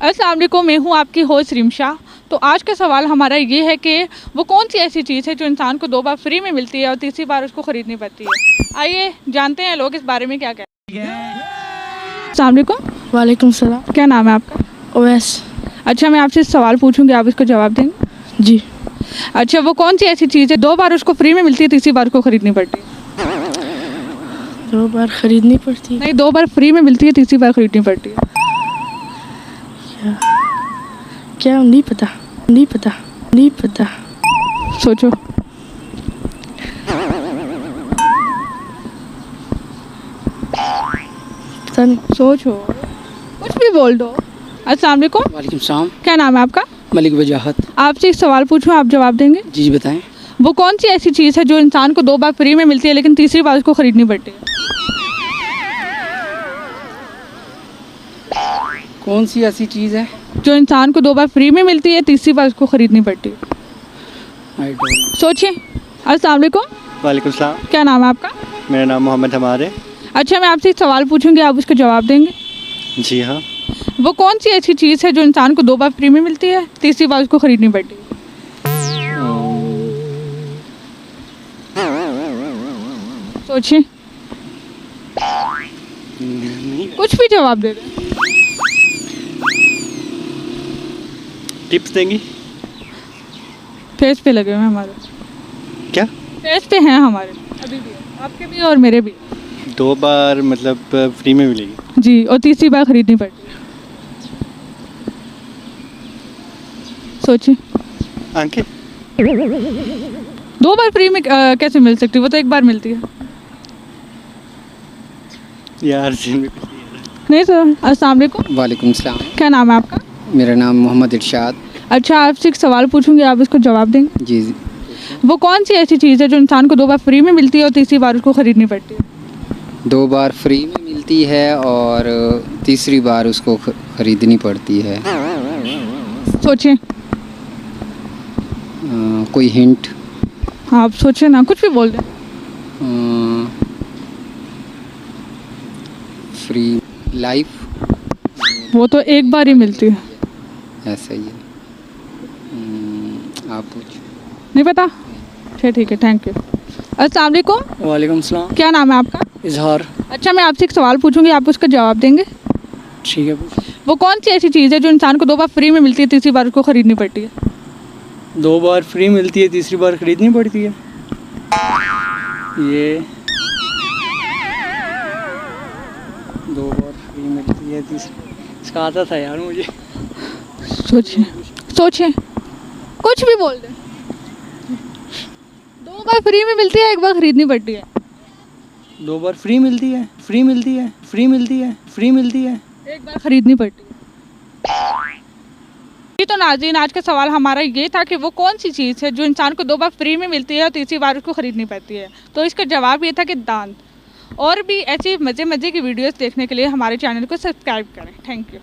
अस्सलाम वालेकुम, मैं हूँ आपकी होस्ट रिमशा। तो आज का सवाल हमारा ये है कि वो कौन सी ऐसी चीज़ है जो इंसान को 2 बार फ्री में मिलती है और तीसरी बार उसको ख़रीदनी पड़ती है। आइए जानते हैं लोग इस बारे में क्या कहते हैं। अस्सलाम वालेकुम। वालेकुम सलाम। क्या नाम है आपका? ओवैस। अच्छा, मैं आपसे सवाल पूछूंगी, आप इसको जवाब देंगे? जी। अच्छा, वो कौन सी ऐसी चीज़ है 2 बार उसको फ्री में मिलती है, तीसरी बार उसको ख़रीदनी पड़ती है? 2 बार खरीदनी पड़ती है। नहीं, 2 बार फ्री में मिलती है, तीसरी बार ख़रीदनी पड़ती है। क्या नहीं पता। सोचो। पता नहीं। सोचो, कुछ भी बोल दो। अस्सलाम वालेकुम। वालेकुम सलाम। क्या नाम है आपका? मलिक वजाहत। आपसे एक सवाल पूछूं, आप जवाब देंगे? जी बताएं। वो कौन सी ऐसी चीज़ है जो इंसान को 2 बार फ्री में मिलती है लेकिन तीसरी बार उसको ख़रीदनी पड़ती है? कौन सी ऐसी चीज़ है जो इंसान को 2 बार फ्री में मिलती है, तीसरी बार उसको ख़रीदनी पड़ती है। I don't. सोचिए। अस्सलाम वालेकुम। वालेकुम सलाम। क्या नाम है आपका? मेरा नाम मोहम्मद हमाद है। अच्छा, मैं आपसे एक सवाल पूछूंगी, आप उसका जवाब देंगे? जी हाँ। वो कौन सी ऐसी चीज़ है जो इंसान को 2 बार फ्री में मिलती है, तीसरी बार उसको ख़रीदनी पड़ती है? सोचिए। कुछ भी जवाब दे दें। टिप्स देंगी? फेस पे लगे हुए हैं हमारे। क्या? फेस पे हैं हमारे, अभी भी है। आपके भी और मेरे भी। 2 बार मतलब फ्री में मिलेगी जी, और तीसरी बार ख़रीदनी पड़ती है। सोचिए। आंखें? 2 बार फ्री में कैसे मिल सकती है? वो तो एक बार मिलती है। यार जिन नहीं सर। अस्सलाम वालेकुम। वालेकुम सलाम। क्या नाम है आपका? मेरा नाम मोहम्मद इरशाद। अच्छा, आपसे एक सवाल पूछूंगी, आप इसको जवाब देंगे? जी। वो कौन सी ऐसी चीज़ है जो इंसान को 2 बार फ्री में मिलती है और तीसरी बार उसको ख़रीदनी पड़ती है? 2 बार फ्री में मिलती है और तीसरी बार उसको ख़रीदनी पड़ती है। सोचिए। कोई हिंट? हाँ, आप सोचिए ना, कुछ भी बोल दें। Free life. वो तो एक बार ही मिलती है। ऐसा ही है। आप पूछो। नहीं पता? अच्छा ठीक है, थैंक यू। अस्सलाम वालेकुम। वालेकुम सलाम। क्या नाम है आपका? इजहार। अच्छा, मैं आपसे एक सवाल पूछूंगी, आप उसका जवाब देंगे? ठीक है। वो कौन सी ऐसी चीज़ है जो इंसान को 2 बार फ्री में मिलती है, तीसरी बार उसको ख़रीदनी पड़ती है? 2 बार फ्री मिलती है, तीसरी बार खरीदनी पड़ती है। ये 2 बार फ्री मिलती है, तीसरी इसका आता था यार मुझे। सोचिए, कुछ भी बोल दें। 2 बार फ्री में मिलती है, एक बार ख़रीदनी पड़ती है। 2 बार फ्री मिलती है, फ्री मिलती है, फ्री मिलती है, फ्री मिलती है, एक बार ख़रीदनी पड़ती है। जी तो नाज़रीन, आज का सवाल हमारा ये था कि वो कौन सी चीज़ है जो इंसान को 2 बार फ्री में मिलती है और तीसरी बार उसको ख़रीदनी पड़ती है। तो इसका जवाब ये था कि दांत। और भी ऐसी मज़े की वीडियोस देखने के लिए हमारे चैनल को सब्सक्राइब करें। Thank you.